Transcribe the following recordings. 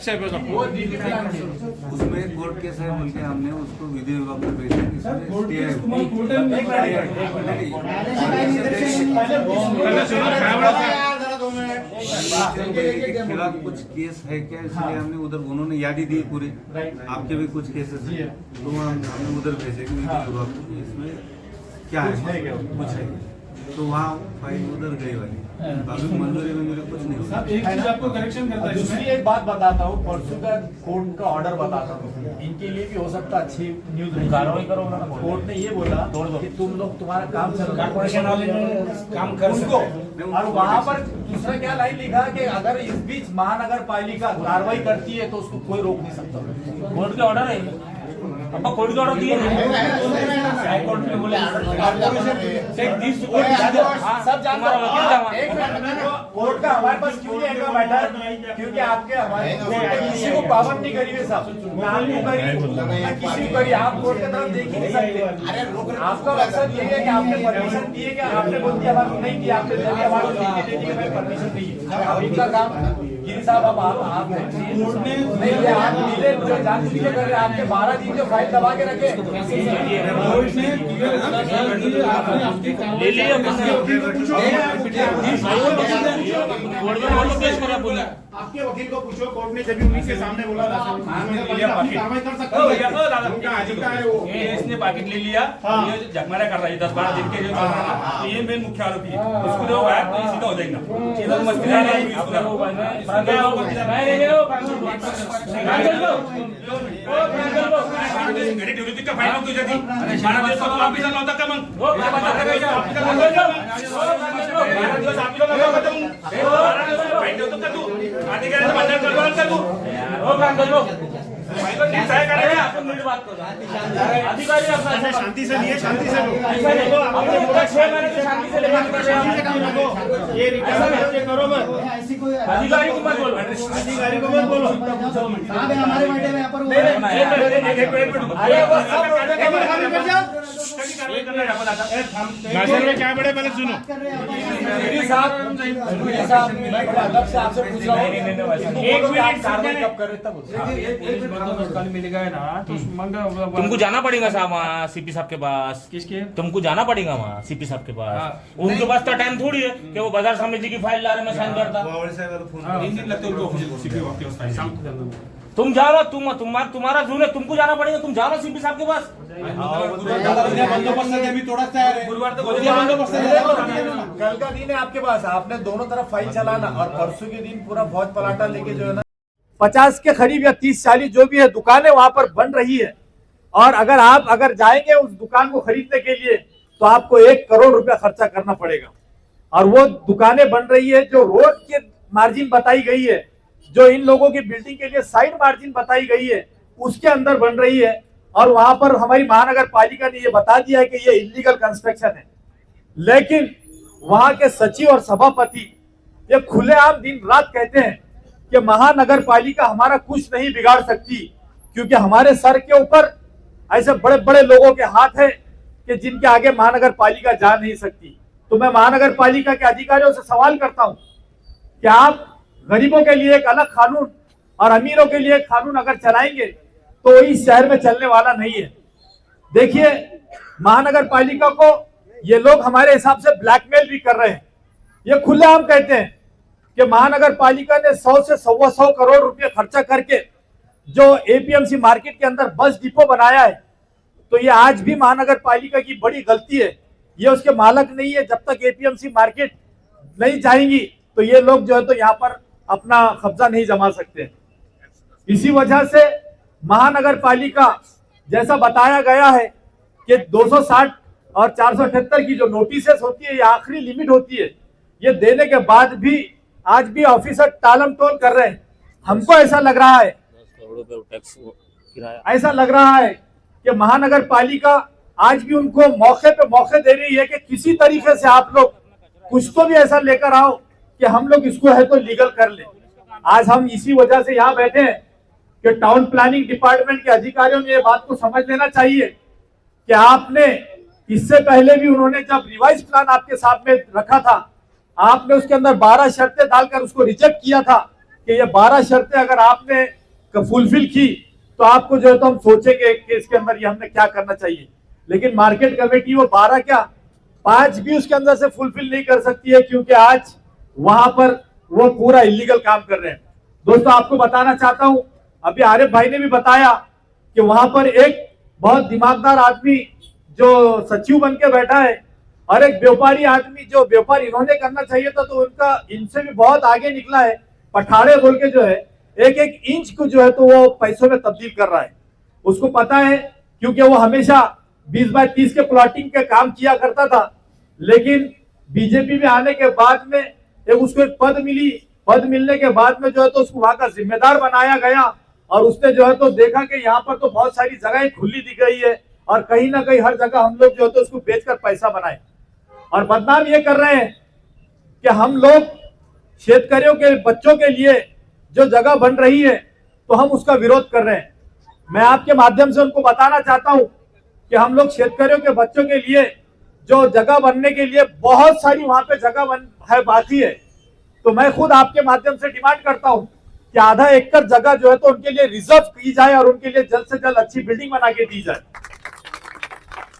अच्छा है उसमें कोर्ट केस है बोल के हमने उसको विधि विभाग को भेजा। खिलाफ कुछ केस है क्या, इसलिए हमने उधर, उन्होंने यादी दी पूरे, आपके भी कुछ केसेस हैं तो हमने उधर भेजे कि विधि विभाग को इसमें क्या है, कुछ है तो वहाँ फाइल उधर गई वाली, बाकी मंजूरी में मेरे कुछ नहीं हुआ। एक चीज आपको करेक्शन करता है, दूसरी एक बात बताता हूँ, परसों का कोर्ट का ऑर्डर बताता हूँ, इनके लिए भी हो सकता है अच्छी न्यूज कार्रवाई करो। कोर्ट ने ये बोला कि तुम लोग तुम्हारा काम चल रहा है, कॉर्पोरेशन वाले काम कर उनको, और वहाँ पर दूसरा क्या लाइन लिखा कि अगर इस बीच महानगर पालिका कार्रवाई करती है तो उसको कोई रोक नहीं सकता। कोर्ट के ऑर्डर है, अब कोर्ट का ऑर्डर दिए हाई कोर्ट में बोले सब जानता कोर्ट का हमारे पास क्यों नहीं है मैटर, क्योंकि आपके हमारे किसी को पाबंद नहीं करी है साहब, ना आपको करी ना किसी को करी, आप कोर्ट की तरफ देख ही नहीं सकते। आपका मकसद ये है कि आपने परमिशन दी है कि आपने बोल दिया हमारे नहीं दिया, आपने जल्दी हमारे लिख के दे दी कि परमिशन दी है। अब इनका काम गिरी साहब अब आप नहीं आप मिले जो जांच के कर रहे, आपके 12 दिन जो फाइल दबा के रखे ले लिया आपके वकील को पूछो, कोर्ट ने जब उन्हीं के सामने बोला था कार्रवाई कर सकते हैं वो, इसने पैकेट ले लिया, ये जगमारा कर रहा है 10-12 दिन के, तो ये मेन मुख्य आरोपी है, उसको जो है तो सीधा हो जाएगा, सीधा तो मस्ती घड़ी ड्यूटी का फाइल तुझे दी, बारा दिवस ऑफिस आला होता का मग फाइल होतो का तू अधिकाऱ्याचा बदल करवाल का तू हो काम करो फाइल काय करायला आपण नीट बात करू, अधिकारी अपना शांति से लिए, शांति से लो, अपने पूरा 6 महीने से शांति से बात कर रहे हैं, ये रिटर्न करो मत, अधिकारी को मत बोलो, अधिकारी को मत बोलो, साहब हमारे बैठे में यहाँ पर अरे वो सब कर जाओ भाषण में क्या बड़े पहले सुनो। साहब मैं बड़ा अदब से आपसे पूछ रहा हूँ, एक मिनट कार्रवाई कब कर रहे तब कल मिल गए ना तो तुमको जाना पड़ेगा साहब वहाँ सीपी साहब के पास, किसके तुमको जाना पड़ेगा वहाँ सीपी साहब के पास, उनके पास तो टाइम थोड़ी है कि वो बाजार समिति की फाइल ला रहे मैं साइन करता, 3 दिन लगते उनको सीपी वापस तुम जाओ, तुम्हारा जून है, तुमको जाना पड़ेगा, तुम जाओ सीपी साहब के पास। गुरुवार तक कल का दिन है आपके पास, आपने दोनों तरफ फाइल चलाना, और परसों के दिन पूरा फौज पलाटा लेके जो है ना 50 के करीब या 30-40 जो भी है दुकानें वहां पर बन रही है, और अगर जाएंगे उस दुकान को खरीदने के लिए तो आपको 1 करोड़ रुपया खर्चा करना पड़ेगा, और वो दुकानें बन रही है जो रोड के मार्जिन बताई गई है, जो इन लोगों की बिल्डिंग के लिए साइड मार्जिन बताई गई है उसके अंदर बन रही है, और वहां पर हमारी महानगर पालिका ने ये बता दिया है कि ये इलीगल कंस्ट्रक्शन है, लेकिन वहां के सचिव और सभापति ये खुलेआम दिन रात कहते हैं कि महानगर पालिका हमारा कुछ नहीं बिगाड़ सकती, क्योंकि हमारे सर के ऊपर ऐसे बड़े बड़े लोगों के हाथ है कि जिनके आगे महानगर पालिका जा नहीं सकती। तो मैं महानगर पालिका के अधिकारियों से सवाल करता हूं कि आप गरीबों के लिए एक अलग कानून और अमीरों के लिए एक कानून अगर चलाएंगे तो इस शहर में चलने वाला नहीं है। देखिए महानगर पालिका को ये लोग हमारे हिसाब से ब्लैकमेल भी कर रहे हैं, ये खुलेआम कहते हैं कि महानगर पालिका ने 100 से 125 करोड़ रुपए खर्चा करके जो एपीएमसी मार्केट के अंदर बस डिपो बनाया है, तो ये आज भी महानगर पालिका की बड़ी गलती है, ये उसके मालक नहीं है। जब तक एपीएमसी मार्केट नहीं जाएंगी तो ये लोग जो है तो यहाँ पर अपना कब्जा नहीं जमा सकते। इसी वजह से महानगर पालिका जैसा बताया गया है कि 260 और 478 की जो नोटिसेस होती है ये आखिरी लिमिट होती है, ये देने के बाद भी आज भी ऑफिसर टालम टोल कर रहे हैं। हमको ऐसा लग रहा है कि महानगर पालिका आज भी उनको मौके पे मौके दे रही है कि किसी तरीके से आप लोग कुछ तो भी ऐसा लेकर आओ कि हम लोग इसको है तो लीगल कर ले। आज हम इसी वजह से यहाँ बैठे हैं कि टाउन प्लानिंग डिपार्टमेंट के अधिकारियों ने ये बात को समझ लेना चाहिए कि आपने इससे पहले भी उन्होंने जब रिवाइज प्लान आपके सामने रखा था, आपने उसके अंदर 12 शर्तें डालकर उसको रिजेक्ट किया था, कि ये 12 शर्तें अगर आपने फुलफिल की तो आपको जो है तो हम सोचेंगे कि इसके अंदर ये हमने क्या करना चाहिए। लेकिन मार्केट कमेटी वो 12 क्या 5 भी उसके अंदर से फुलफिल नहीं कर सकती है, क्योंकि आज वहां पर वो पूरा इलीगल काम कर रहे हैं। दोस्तों आपको बताना चाहता हूं, अभी आरिफ भाई ने भी बताया कि वहां पर एक बहुत दिमागदार आदमी जो सचिव बन के बैठा है और एक व्यापारी आदमी जो व्यापार इन्होंने करना चाहिए था तो उनका इनसे भी बहुत आगे निकला है। पठाड़े बोल के जो है एक एक इंच को जो है तो वो पैसों में तब्दील कर रहा है। उसको पता है क्योंकि वो हमेशा 20/30 के प्लॉटिंग के काम किया करता था, लेकिन बीजेपी में आने के बाद में उसको एक पद मिली। पद मिलने के बाद में जो है तो उसको वहां का जिम्मेदार बनाया गया और उसने जो है तो देखा कि यहाँ पर तो बहुत सारी जगह खुली दिख रही है और कहीं ना कहीं हर जगह हम लोग जो है तो उसको बेचकर पैसा बनाए और बदनाम ये कर रहे हैं कि हम लोग शेतकरियों के बच्चों के लिए जो जगह बन रही है तो हम उसका विरोध कर रहे हैं। मैं आपके माध्यम से उनको बताना चाहता हूं कि हम लोग शेतकरियों के बच्चों के लिए जो जगह बनने के लिए बहुत सारी वहां पे जगह बन है बाकी है, तो मैं खुद आपके माध्यम से डिमांड करता हूं कि आधा एकड़ जगह जो है तो उनके लिए रिजर्व की जाए और उनके लिए जल्द से जल्द अच्छी बिल्डिंग बना के दी जाए।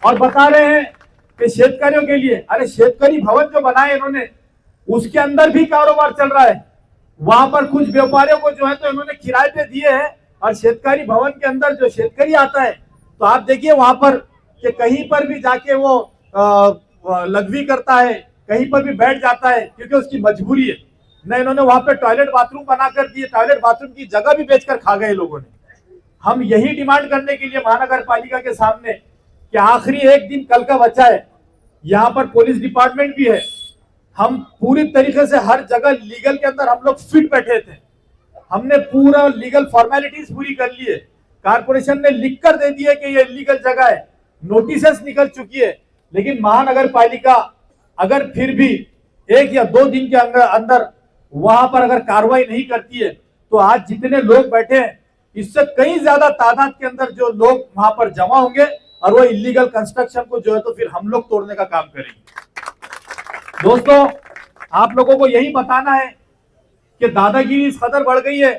और बता रहे हैं कि शेतकरियों के लिए, अरे शेतकरी भवन जो बनाए इन्होंने उसके अंदर भी कारोबार चल रहा है। वहां पर कुछ व्यापारियों को जो है तो इन्होंने किराए पे दिए हैं और शेतकारी भवन के अंदर जो शेतकरी आता है तो आप देखिए वहां पर कि कहीं पर भी जाके वो लघवी करता है, कहीं पर भी बैठ जाता है क्योंकि उसकी मजबूरी है। न इन्होंने वहां पे टॉयलेट बाथरूम बना कर दिए, टॉयलेट बाथरूम की जगह भी बेचकर खा गए लोगों ने। हम यही डिमांड करने के लिए महानगर पालिका के सामने कि आखिरी एक दिन कल का बचा है, यहाँ पर पुलिस डिपार्टमेंट भी है, हम पूरी तरीके से हर जगह लीगल के अंदर हम लोग फिट बैठे थे, हमने पूरा लीगल फॉर्मेलिटीज पूरी कर ली है। कारपोरेशन ने लिख कर दे दिए कि ये इलीगल जगह है, नोटिसेस निकल चुकी है, लेकिन महानगर पालिका अगर फिर भी 1 या 2 दिन के अंदर वहां पर अगर कार्रवाई नहीं करती है तो आज जितने लोग बैठे हैं इससे कई ज्यादा तादाद के अंदर जो लोग वहां पर जमा होंगे और वो इलीगल कंस्ट्रक्शन को जो है तो फिर हम लोग तोड़ने का काम करेंगे। दोस्तों आप लोगों को यही बताना है कि दादागिरी इस कदर बढ़ गई है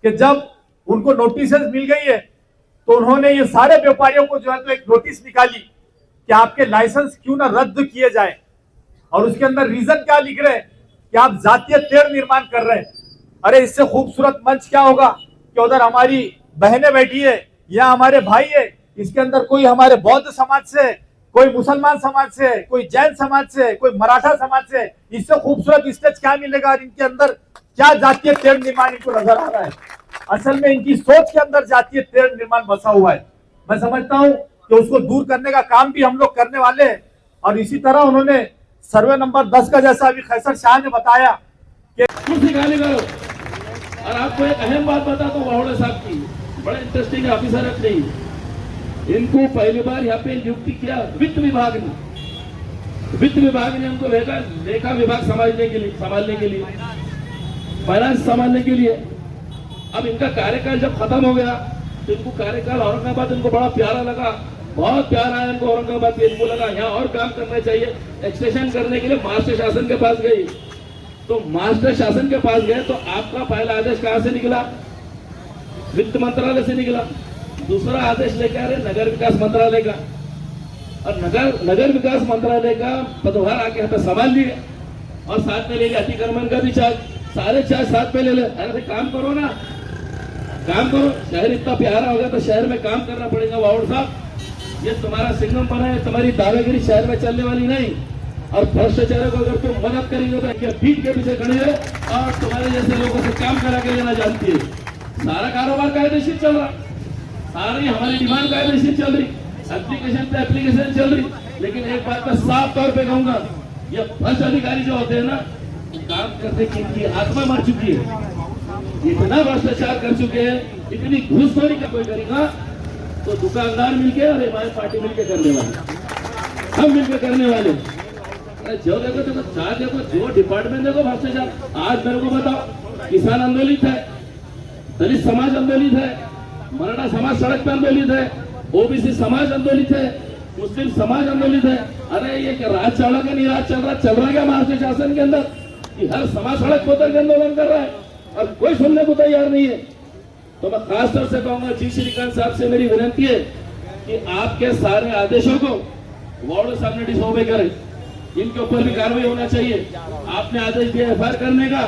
कि जब उनको नोटिसेस मिल गई है तो उन्होंने ये सारे व्यापारियों को जो है तो एक नोटिस निकाली कि आपके लाइसेंस क्यों ना रद्द किए जाए और उसके अंदर रीजन क्या लिख रहे हैं कि आप जातीय तेड़ निर्माण कर रहे हैं। अरे इससे खूबसूरत मंच क्या होगा कि उधर हमारी बहनें बैठी है या हमारे भाई है, इसके अंदर कोई हमारे बौद्ध समाज से, कोई मुसलमान समाज से, कोई जैन समाज से, कोई मराठा समाज से, इससे खूबसूरत स्टेज क्या मिलेगा और इनके अंदर क्या जातीय तेड़ निर्माण इनको नजर आ रहा है। असल में इनकी सोच के अंदर जातीय तेड़ निर्माण बसा हुआ है। मैं समझता हूं कि उसको दूर करने का काम भी हम लोग करने वाले हैं। और इसी तरह उन्होंने सर्वे नंबर 10 का जैसा अभी खैसर शाह ने बताया कि कुर्सी खाली करो। और आपको एक अहम बात बताता हूँ वाहुड़ा साहब की, बड़े इंटरेस्टिंग ऑफिसर अपने ही, इनको पहली बार यहाँ पे नियुक्ति किया वित्त विभाग ने। वित्त विभाग ने उनको भेजा लेखा विभाग संभालने के लिए फाइनेंस संभालने के लिए। अब इनका कार्यकाल जब खत्म हो गया तो इनको कार्यकाल औरंगाबाद इनको बड़ा प्यारा लगा, बहुत प्यारा है इनको औरंगाबाद। इनको लगा यहाँ और काम करना चाहिए, एक्सटेंशन करने के लिए महाराष्ट्र शासन के पास गई। तो महाराष्ट्र शासन के पास गए तो आपका पहला आदेश कहां से निकला? वित्त मंत्रालय से निकला। दूसरा आदेश लेकर आ रहे नगर विकास मंत्रालय का, और नगर विकास मंत्रालय का पदभार आके यहाँ पे संभाल लिए और साथ में ले लिया अतिक्रमण का भी चार्ज, सारे चार्ज साथ में ले ले। अरे काम करो ना, काम करो। शहर इतना प्यारा होगा तो शहर में काम करना पड़ेगा। वाउड साहब ये तुम्हारा सिंगम पना है, तुम्हारी दादागिरी शहर में चलने वाली नहीं। और भ्रष्टाचार को अगर तुम मदद करेंगे तो पीठ के पीछे खड़ी है और तुम्हारे जैसे लोगों से काम करा के लेना जानती है। सारा कारोबार कायदेशीर चल रहा, सारी हमारी डिमांड कायदेशीर चल रही, एप्लीकेशन पे एप्लीकेशन चल रही। लेकिन एक बात मैं साफ तौर पे कहूंगा, ये भ्रष्ट अधिकारी जो होते हैं ना, काम करने की इनकी आत्मा मर चुकी है। इतना भ्रष्टाचार कर चुके हैं, इतनी घूसखोरी का कोई करेगा तो दुकानदार मिलके और हमारी पार्टी मिलके करने वाले, हम मिलके करने वाले। जो देखो जो डिपार्टमेंट देखो भ्रष्टाचार। आज मेरे को बताओ, किसान आंदोलित है, दलित समाज आंदोलित है, मराठा समाज सड़क पर आंदोलित है, ओबीसी समाज आंदोलित है, मुस्लिम समाज आंदोलित है। अरे ये क्या राज चल रहा है, नहीं राज चल रहा है क्या महाराष्ट्र शासन के अंदर कि हर समाज सड़क पर उतर के आंदोलन कर रहा है? और कोई सुनने को तैयार नहीं है। तो मैं खास तौर से कहूंगा जी श्रीकांत साहब से मेरी विनती है कि आपके सारे आदेशों को वार्ड साहब ने डिसओबे करे, इनके ऊपर भी कार्रवाई होना चाहिए। आपने आदेश दिया एफआईआर करने का,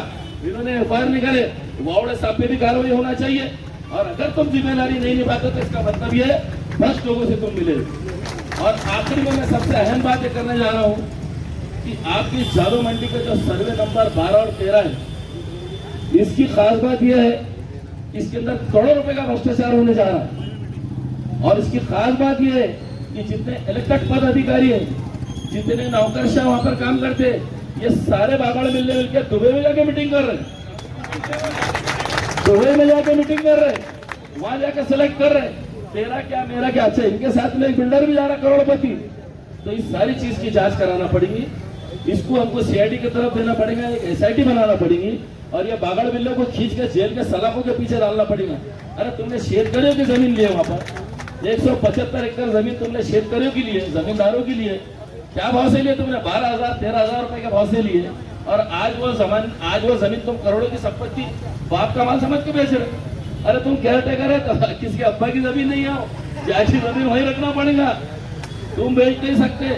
इन्होंने एफआईआर नहीं करे, वार्ड साहब पे भी कार्रवाई होना चाहिए। और अगर तुम जिम्मेदारी नहीं निभाते तो इसका मतलब ये है भ्रष्ट लोगों से तुम मिले। और आखिर में मैं सबसे अहम बात ये करने जा रहा हूँ कि आपकी जादू मंडी का जो सर्वे नंबर 12 और 13 है, इसकी खास बात यह है इसके अंदर करोड़ों रुपए का भ्रष्टाचार होने जा रहा है। और इसकी खास बात यह है कि जितने इलेक्टेड पद अधिकारी हैं, जितने नौकरशाह वहां पर काम करते, ये सारे बागड़ मिलकर दुबई में जाके मीटिंग कर रहे हैं, दुबई में जाके मीटिंग कर रहे, वहां जाकर सेलेक्ट कर रहे, तेरा क्या मेरा क्या। अच्छा, इनके साथ में एक बिल्डर भी जा रहा करोड़पति। तो इस सारी चीज की जांच कराना पड़ेगी, इसको हमको सीआईडी की तरफ देना पड़ेगा, एक एसआईटी बनाना पड़ेगी और ये बागड़ बिल्लों को खींच के जेल के सलाखों के पीछे डालना पड़ेगा। अरे तुमने शेतकरियों की जमीन लिए, वहां पर 175 एकड़ जमीन तुमने शेतकरियों की लिए, जमींदारों की लिए, क्या भाव से लिए तुमने? 12,000 13,000 रुपए के भाव से लिए। और आज वो जमीन तुम करोड़ों की संपत्ति बाप का माल समझ के बेच रहे। अरे तुम केयर टेकर है तो किसके अब्बा की जमीन नहीं आओ, जैसी जमीन वही रखना पड़ेगा, तुम बेच नहीं सकते।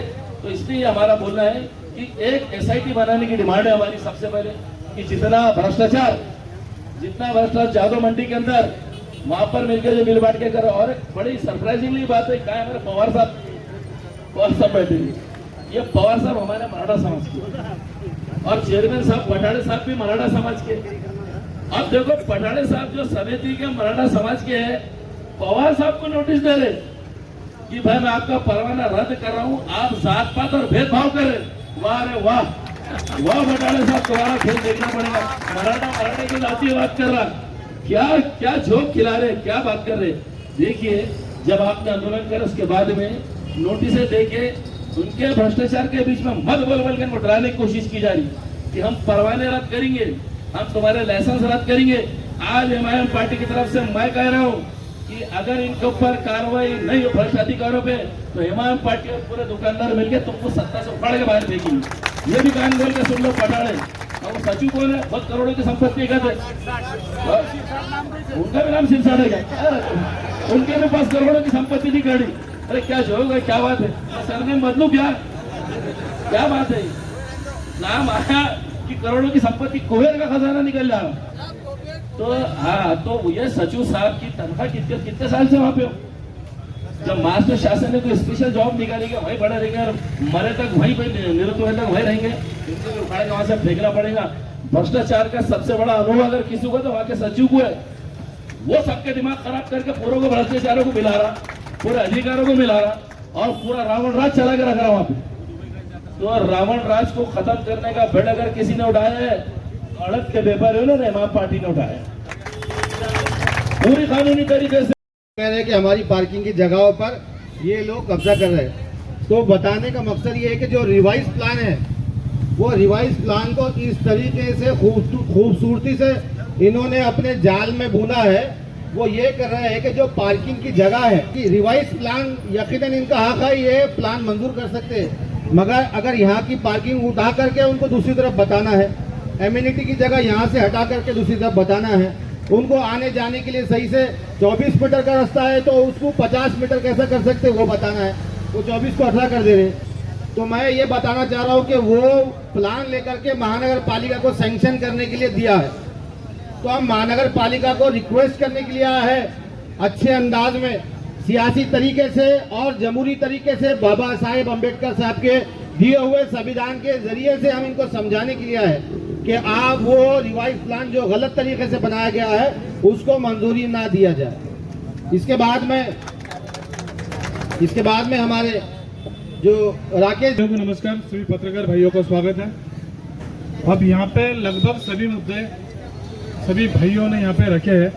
तो इसलिए हमारा बोलना है कि एक एसआईटी बनाने की डिमांड है हमारी सबसे पहले, कि जितना भ्रष्टाचार जादू मंडी के अंदर वहां पर मिलकर जो मिल बांट के कर। और एक बड़ी सरप्राइजिंगली बात है, क्या है, हमारे पवार साहब बैठे, ये पवार साहब हमारे मराठा समाज के और चेयरमैन साहब पठाड़े साहब भी मराठा समाज के। अब देखो, पठाड़े साहब जो समिति के मराठा समाज के हैं, पवार साहब को नोटिस दे रहे कि भाई मैं आपका परवाना रद्द कर रहा हूं, आप जात पात और भेदभाव कर रहे। वाह रे वाह, वाह पठाड़े साहब, तुम्हारा खेल देखना पड़ेगा। मराठा की जातीय बात कर रहा, क्या झोंक खिला रहे, क्या बात कर रहे। देखिए, जब आपने आंदोलन कर उसके बाद में नोटिस देके उनके भ्रष्टाचार के बीच में मत बोल के डराने की कोशिश की जा रही कि हम परवाने रद्द करेंगे, हम तुम्हारे लाइसेंस रद्द करेंगे। आज एमआईएम पार्टी की तरफ से मैं कह रहा हूँ कि अगर इनके ऊपर कार्रवाई नहीं हो भ्रष्ट अधिकारों पे, तो एमआईएम पार्टी के पूरे दुकानदार मिलकर तुमको सत्ता से उखाड़ के बाहर फेंकेंगे। ये भी कान खोल के सुन लो पठाड़े। और वो सचिव कौन है? बहुत करोड़ों की संपत्ति का थे, उनका भी नाम सिरसाट है क्या? उनके भी पास करोड़ों की संपत्ति नहीं कड़ी। अरे क्या जो होगा, क्या बात है, सरनेम बदलू क्या बात है? नाम आया कि करोड़ों की संपत्ति, कुबेर का खजाना निकल रहा। तो हाँ, तो ये सचिव साहब की तनख्वाह कितने साल से वहां पे हो? जब महाराष्ट्र शासन ने कोई स्पेशल जॉब निकालेगा, वही बड़े रहेंगे और मरे तक वहीं पे निवृत्त होने तक वही रहेंगे, इनको उखाड़ के वहां से फेंकना पड़ेगा। भ्रष्टाचार का सबसे बड़ा अनुभव अगर किसी को तो वहां के सचिव को है। वो सबके दिमाग खराब करके पूरों को भ्रष्टाचारों को मिला रहा, पूरे अधिकारों को मिला रहा और पूरा रावण राज चला के रख रहा वहां पे। तो रावण राज को खत्म करने का बेड़ अगर किसी ने उठाया है, अड़द के व्यापारियों ने, इमाम पार्टी ने उठाया पूरी कानूनी तरीके से। कह रहे हैं कि हमारी पार्किंग की जगहों पर ये लोग कब्जा कर रहे हैं। तो बताने का मकसद ये है कि जो रिवाइज प्लान है, वो रिवाइज प्लान को इस तरीके से खूबसूरती से इन्होंने अपने जाल में बुना है। वो ये कर रहे हैं कि जो पार्किंग की जगह है कि रिवाइज प्लान, यकीनन इनका हक है, ये प्लान मंजूर कर सकते हैं, मगर अगर यहाँ की पार्किंग उठा करके उनको दूसरी तरफ बताना है, एम्यूनिटी की जगह यहाँ से हटा करके दूसरी तरफ बताना है, उनको आने जाने के लिए सही से 24 मीटर का रास्ता है तो उसको 50 मीटर कैसा कर सकते वो बताना है, वो 24 को 18 कर दे रहे। तो मैं ये बताना चाह रहा हूँ कि वो प्लान लेकर के महानगर पालिका को सैंक्शन करने के लिए दिया है, तो हम महानगर पालिका को रिक्वेस्ट करने के लिए आया है, अच्छे अंदाज में, सियासी तरीके से और जमहूरी तरीके से बाबा साहेब अम्बेडकर साहब के दिए हुए संविधान के जरिए से हम इनको समझाने के लिए आए कि आप वो रिवाइज प्लान जो गलत तरीके से बनाया गया है उसको मंजूरी ना दिया जाए। इसके बाद में हमारे जो राकेश को नमस्कार, सभी पत्रकार भाइयों का स्वागत है। अब यहाँ पे लगभग सभी मुद्दे सभी भाइयों ने यहाँ पे रखे हैं।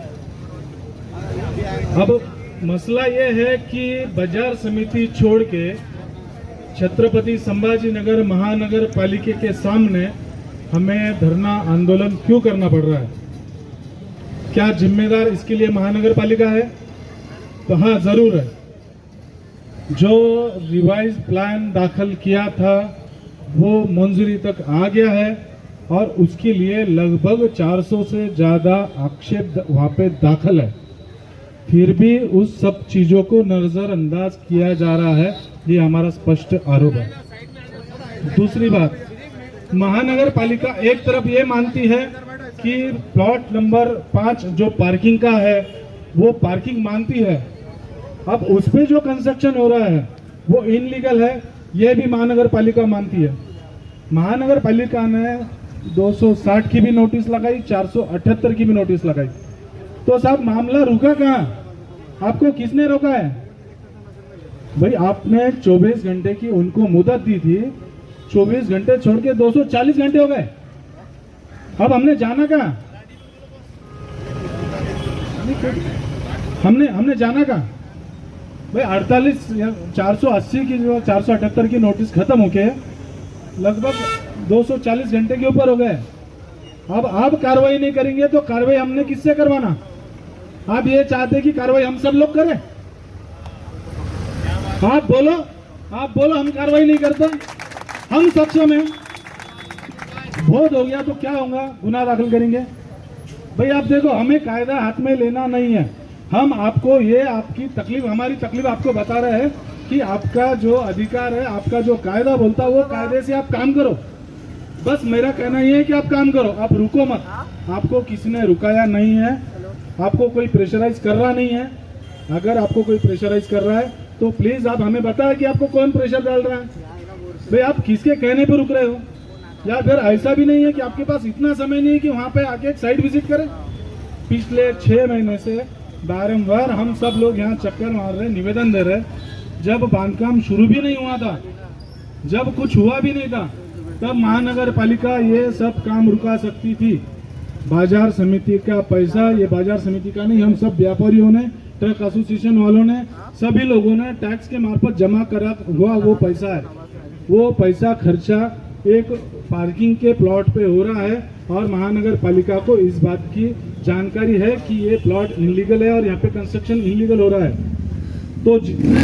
अब मसला ये है कि बाजार समिति छोड़ के छत्रपति संभाजीनगर महानगर पालिका के सामने हमें धरना आंदोलन क्यों करना पड़ रहा है? क्या जिम्मेदार इसके लिए महानगर पालिका है? तो हाँ, जरूर है। जो रिवाइज प्लान दाखिल किया था वो मंजूरी तक आ गया है और उसके लिए लगभग 400 से ज़्यादा आक्षेप वहाँ पे दाखिल है, फिर भी उस सब चीज़ों को नज़रअंदाज किया जा रहा है, ये हमारा स्पष्ट आरोप है। दूसरी बात, महानगर पालिका एक तरफ ये मानती है कि प्लॉट नंबर 5 जो पार्किंग का है वो पार्किंग मानती है, अब उस पे जो कंस्ट्रक्शन हो रहा है वो इनलीगल है, ये भी महानगर पालिका मानती है। महानगर पालिका ने 260 की भी नोटिस लगाई, 478 की भी नोटिस लगाई। तो साहब मामला रुका कहाँ? आपको किसने रोका है? भाई आपने 24 घंटे की उनको मुदत दी थी, 24 घंटे छोड़ के 240 घंटे हो गए। अब हमने जाना कहाँ? हमने जाना कहाँ? भाई 48 या 480 की जो 478 की नोटिस खत्म होके लगभग 240 घंटे के ऊपर हो गए। अब आप कार्रवाई नहीं करेंगे तो कार्रवाई हमने किससे करवाना? आप ये चाहते कि कार्रवाई हम सब लोग करें? आप बोलो हम कार्रवाई नहीं करते, हम सक्षम हैं, बहुत हो गया तो क्या होगा? गुनाह दाखिल करेंगे। भाई आप देखो, हमें कायदा हाथ में लेना नहीं है, हम आपको ये आपकी तकलीफ, हमारी तकलीफ आपको बता रहे हैं कि आपका जो अधिकार है, आपका जो कायदा बोलता है वो कायदे से आप काम करो। बस मेरा कहना ये है कि आप काम करो, आप रुको मत। आपको किसी ने रुकाया नहीं है, आपको कोई प्रेशराइज कर रहा नहीं है। अगर आपको कोई प्रेशराइज कर रहा है तो प्लीज आप हमें बताएं कि आपको कौन प्रेशर डाल रहा है। भाई आप किसके कहने पे रुक रहे हो? या फिर ऐसा भी नहीं है कि आपके पास इतना समय नहीं है कि वहां पे आके एक साइट विजिट करें? पिछले 6 महीने से बारंबार हम सब लोग यहाँ चक्कर मार रहे, निवेदन दे रहे। जब बांधकाम शुरू भी नहीं हुआ था, जब कुछ हुआ भी नहीं था, तब महानगर पालिका ये सब काम रुका सकती थी। बाजार समिति का पैसा, ये बाजार समिति का नहीं, हम सब व्यापारियों ने, ट्रक एसोसिएशन वालों ने, सभी लोगों ने टैक्स के मार्फत जमा करा हुआ वो पैसा है। वो पैसा खर्चा एक पार्किंग के प्लॉट पे हो रहा है और महानगर पालिका को इस बात की जानकारी है कि ये प्लॉट इनलीगल है और यहाँ पे कंस्ट्रक्शन इनलीगल हो रहा है। तो जितने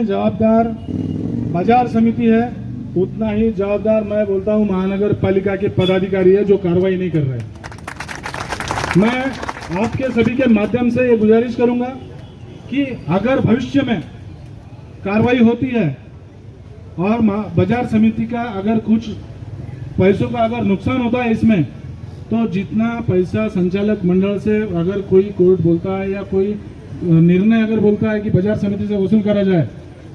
जवाबदार बाजार समिति है, उतना ही जवाबदार मैं बोलता हूँ महानगर पालिका के पदाधिकारी है जो कार्रवाई नहीं कर रहे। मैं आपके सभी के माध्यम से ये गुजारिश करूंगा कि अगर भविष्य में कार्रवाई होती है और बाजार समिति का अगर कुछ पैसों का अगर नुकसान होता है इसमें, तो जितना पैसा संचालक मंडल से अगर कोई कोर्ट बोलता है या कोई निर्णय अगर बोलता है कि बाजार समिति से वसूल करा जाए,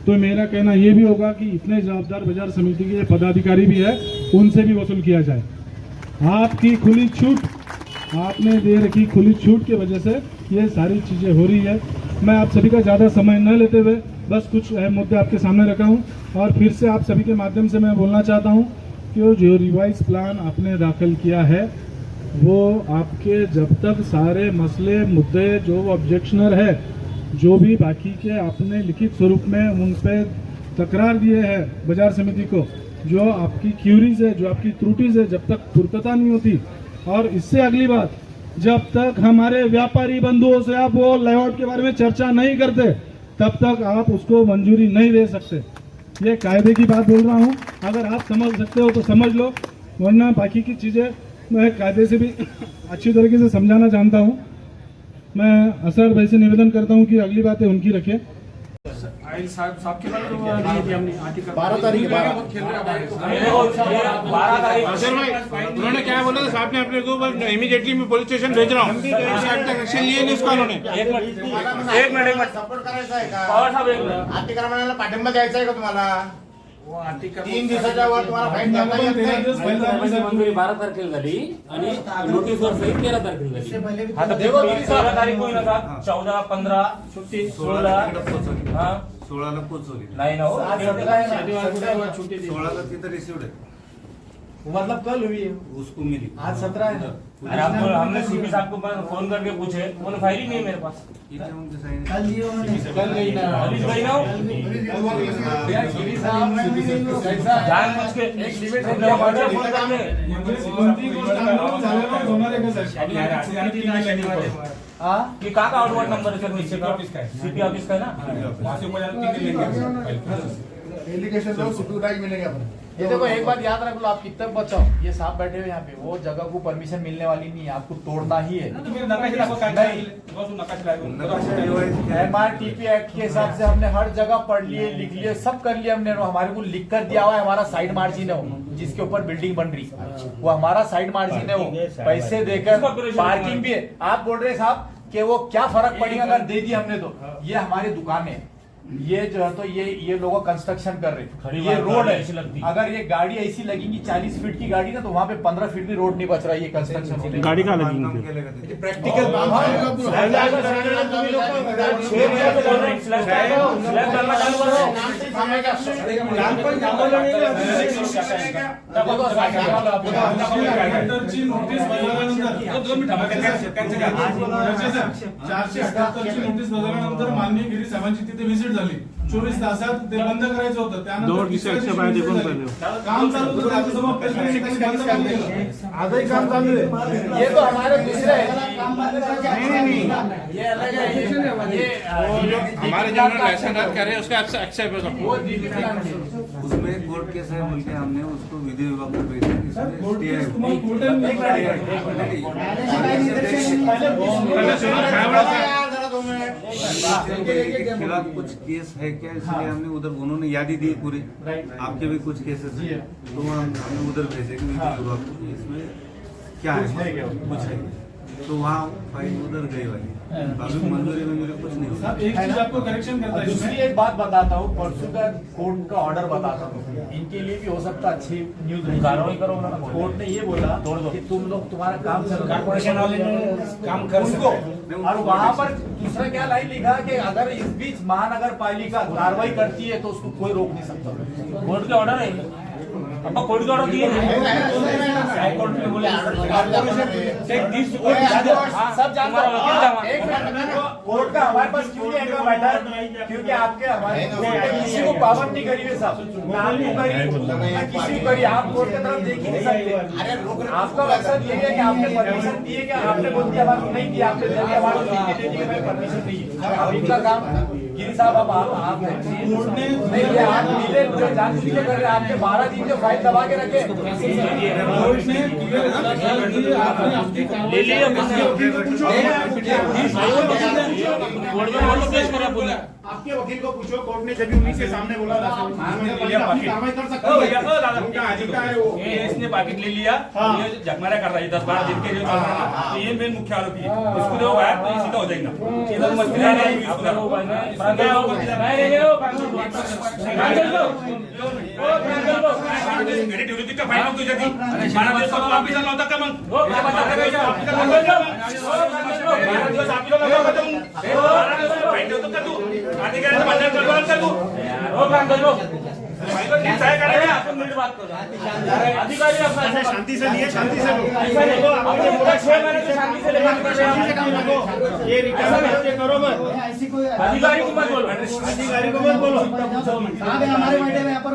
तो मेरा कहना ये भी होगा कि इतने जवाबदार बाजार समिति के पदाधिकारी भी है, उनसे भी वसूल किया जाए। आपकी खुली छूट, आपने दे रखी खुली छूट की वजह से ये सारी चीज़ें हो रही है। मैं आप सभी का ज़्यादा समय न लेते हुए बस कुछ अहम मुद्दे आपके सामने रखा हूँ और फिर से आप सभी के माध्यम से मैं बोलना चाहता हूँ कि जो रिवाइज प्लान आपने दाखिल किया है वो आपके जब तक सारे मसले मुद्दे जो ऑब्जेक्शनर है, जो भी बाकी के आपने लिखित स्वरूप में उन पर तकरार दिए हैं बाजार समिति को, जो आपकी क्यूरीज है, जो आपकी त्रुटिज है, जब तक पूर्तता नहीं होती, और इससे अगली बात, जब तक हमारे व्यापारी बंधुओं से आप वो लेआउट के बारे में चर्चा नहीं करते, तब तक आप उसको मंजूरी नहीं दे सकते। ये कायदे की बात बोल रहा हूँ, अगर आप समझ सकते हो तो समझ लो, वरना बाकी की चीज़ें मैं कायदे से भी अच्छी तरीके से समझाना जानता हूँ। मैं असर भाई से निवेदन करता हूँ कि अगली बातें उनकी रखें। साहब के बारे में 12 तारीख 12 अजहर भाई उन्होंने क्या बोला था साहब ने अपने को इमीडिएटली मैं पुलिस स्टेशन भेज रहा हूँ, एक्शन लिए नहीं उसका उन्होंने। एक मिनिट सपोर्ट करायचा आहे का? पवार साहेब, एक मिनिट. अतिक्रमणाला पाठिंबा द्यायचा आहे का तुम्हाला? 3 दिवसाच्या वर तुम्हाला फाईन द्यायला येत नाही. मंजुरी 12 तारखेला झाली आणि नोटीसवर सही 13 तारखेला झाली. आता 13 तारीख होईल ना, 14, 15, 16 हा 16 ला पोहोचवली, नाही ना हो. 16 ला तिथं रिसिव्ड है, मतलब कल हुई है, उसको मिली, आज 17 है। अरे हमने सीपी साहब को फोन करके पूछे, उन्होंने फाइल ही नहीं मेरे पास। कल दिए उन्होंने, कल नहीं ना, पुलिस गई ना हो। जानबूझ के एक लिमिट है, फोन करके कि का आउटवर्ड नंबर है सर नीचे का, सीपी ऑफिस का है ना, एलिगेशन लो, सुटू राइट मिलेगा अपने। ये देखो एक बात याद रख लो, आप कितने बचाओ, ये साहब बैठे हुए यहाँ पे, वो जगह को परमिशन मिलने वाली नहीं है, आपको तोड़ना ही है। MRTP एक्ट के हिसाब से हमने हर जगह पढ़ लिए, लिख लिए, सब कर लिए हमने, हमारे को लिख कर दिया हुआ है, हमारा साइड मार्जिन है वो, जिसके ऊपर बिल्डिंग बन रही वो हमारा साइड मार्जिन है, वो पैसे देकर पार्किंग भी है। आप बोल रहे साहब कि वो क्या फर्क पड़ेगा अगर दे दी हमने तो, ये हमारी दुकान है, ये जो है तो ये लोगों कंस्ट्रक्शन कर रहे, ये रोड है, अगर ये गाड़ी ऐसी लगेगी 40 फीट की गाड़ी ना, तो वहाँ पे 15 फीट भी रोड नहीं बच रहा है, ये कंस्ट्रक्शन होने गाड़ी कहाँ लगेगी? प्रैक्टिकल नोटीस बजावल्यानंतर माननीय गिरी साहेबांची तिथे व्हिजिट झाली, 24 तासात ते बंद करायचं होतं, त्यानंतर काम चालू होतं, त्याच्यासमोर आजही काम चालू आहे। ये तो हमारे दूसरे ये अलग है, ये हमारे जो लाइसेंस रद्द कर रहे हैं उसका एक्सेप्ट वो DP प्लान है। उसमें कोर्ट केस है बोल के हमने उसको विधि विभाग को भेजा, इसमें stay है। के खिलाफ कुछ केस है क्या, इसलिए हमने उधर, उन्होंने यादी दी पूरी, आपके भी कुछ केसेस हैं, तो हमने उधर भेजे कि विधि विभाग को, इसमें क्या है कुछ है, तो वहाँ फाइल उधर गई वाली, बाकी मंजूरी में मुझे कुछ नहीं हुआ। एक चीज आपको करेक्शन करता है, दूसरी एक बात बताता हूँ, परसों का कोर्ट का ऑर्डर बताता हूँ, इनके लिए भी हो सकता है अच्छी न्यूज कार्रवाई करो। कोर्ट ने ये बोला कि तुम लोग तुम्हारा काम चल, कॉर्पोरेशन वाले काम कर सको, और वहाँ पर दूसरा क्या लाइन लिखा कि अगर इस बीच महानगर पालिका कार्रवाई करती है तो उसको कोई रोक नहीं सकता। कोर्ट के ऑर्डर है, अब कोर्ट के ऑर्डर दिए हाई कोर्ट में बोले सब जानते कोर्ट का हमारे पास क्यों नहीं है मैटर, क्योंकि आपके हमारे कोर्ट ने किसी को पाबंद नहीं करी है साहब, ना आपको करी ना किसी को करी, आप कोर्ट की तरफ देख ही नहीं सकते। आपका मकसद ये है कि आपने परमिशन दी है, कि आपने बोल दिया हमारे नहीं दिया, आपने दे दिया हमारे दे दिया, मैं परमिशन नहीं है, अब इनका काम गिरी साहब अब आप नहीं ये आप मिले जो जान बुझ के कर रहे हैं, आपके 12 दिन जो फाइल दबा के रखे ले लिया आपके वकील को पूछो, कोर्ट ने जब उन्हीं के सामने बोला कार्रवाई कर सकते हैं वो, इसने पाकिट ले लिया, ये झकमारा कर रहा है 10-12 दिन के जो चल रहा है, तो ये मेन मुख्य आरोपी है, इसको जो है तो ये सीधा हो जाएगा, इधर मस्ती मेरी ड्यूटी का फाइन तुझे दी, 12 दिवस तो वापिस आला होता का मग, 12 दिवस आपल्याला फाइन देतो का तू, अधिकाऱ्याचं बंधन करवाल का तू, अपन मिनट बात करो, अधिकारी अपना शांति से लिए, शांति से अपने पूरा 6 महीने से शांति से लेकर ये रिकॉर्ड करो मत, अधिकारी को मत बोलो, अधिकारी को मत बोलो, हमारे बैठे में यहाँ पर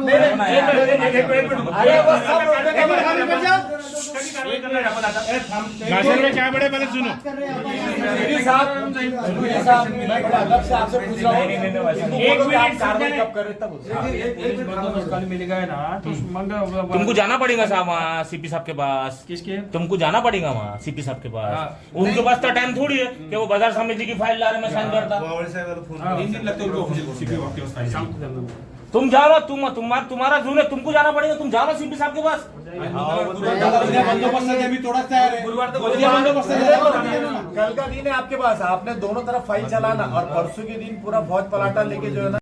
अरे वो सब भाषण में क्या बड़े पहले सुनो, गिरी साहब मैं बड़ा अदब से आपसे पूछ रहा हूँ, एक मिनट कार्रवाई कब कर रहे तब कल मिलेगा ना तो तुमको जाना पड़ेगा साहब वहाँ सीपी साहब के पास, किसके तुमको जाना पड़ेगा वहाँ सीपी साहब के पास, उनके पास तो टाइम थोड़ी है कि वो बाजार समिति की फाइल ला रहे मैं साइन करता, बावड़े साहब वाला फोन 3 दिन लगते उनको ऑफिस सीपी वक्त व्यवस्था तुम जाओ, तुम्हारा जून है, तुमको जाना पड़ेगा, तुम जाओ सीपी साहब के पास। गुरुवार तक कल का दिन है आपके पास, आपने दोनों तरफ फाइल चलाना, और परसों के दिन पूरा फौज पलाटा लेके जो है ना